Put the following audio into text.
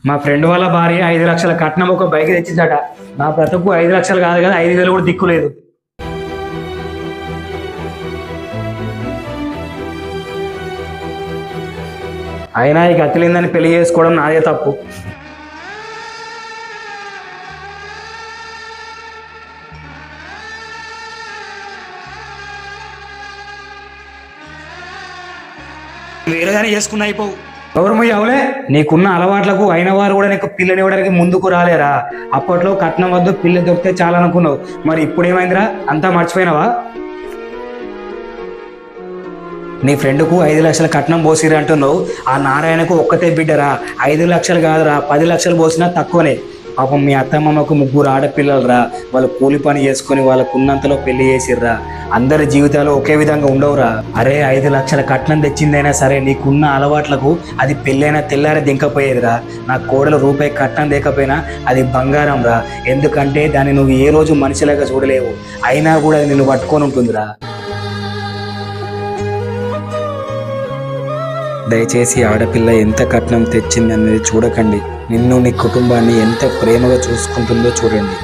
మా ఫ్రెండ్ వాళ్ళ భార్య 5 లక్షల కట్నం ఒక బైక్ తెచ్చిందట. నా బ్రతుకు 5 లక్షలు కాదు కదా, 5,000 కూడా దిక్కులేదు. అయినా ఈ గతిలేందని పెళ్లి చేసుకోవడం నాదే తప్పు. వేరేదాన్ని చేసుకున్న అయిపోవు. గౌరవయ్య అవులే, నీకున్న అలవాట్లకు అయిన వారు కూడా నీకు పిల్లనివ్వడానికి ముందుకు రాలేరా? అప్పట్లో కట్నం వద్దు పిల్ల దొరికితే చాలా అనుకున్నావు, మరి ఇప్పుడు ఏమైందిరా? అంతా మర్చిపోయినావా? నీ ఫ్రెండ్కు 5 లక్షల కట్నం పోసిరా అంటున్నావు. ఆ నారాయణకు ఒక్కతే బిడ్డరా, 5 లక్షలు కాదురా, 10 లక్షలు పోసినా తక్కువనే. పాపం మీ అత్తమ్మకు 3 ఆడపిల్లలరా, వాళ్ళు కూలి పని చేసుకుని వాళ్ళకు ఉన్నంతలో పెళ్లి చేసిర్రా. అందరి జీవితాలు ఒకే విధంగా ఉండవురా. అరే 5 లక్షల కట్నం తెచ్చిందైనా సరే నీకున్న అలవాట్లకు అది పెళ్ళైనా తెల్లారే దింకపోయేదిరా. నా కోడలు రూపాయి కట్నం లేకపోయినా అది బంగారం రా, ఎందుకంటే దాన్ని నువ్వు ఏ రోజు మనిషిలాగా చూడలేవు, అయినా కూడా అది నిన్ను పట్టుకొని ఉంటుందిరా. దయచేసి ఆడపిల్ల ఎంత కట్నం తెచ్చింది అనేది చూడకండి, నిన్ను నీ కుటుంబాన్ని ఎంత ప్రేమగా చూసుకుంటుందో చూడండి.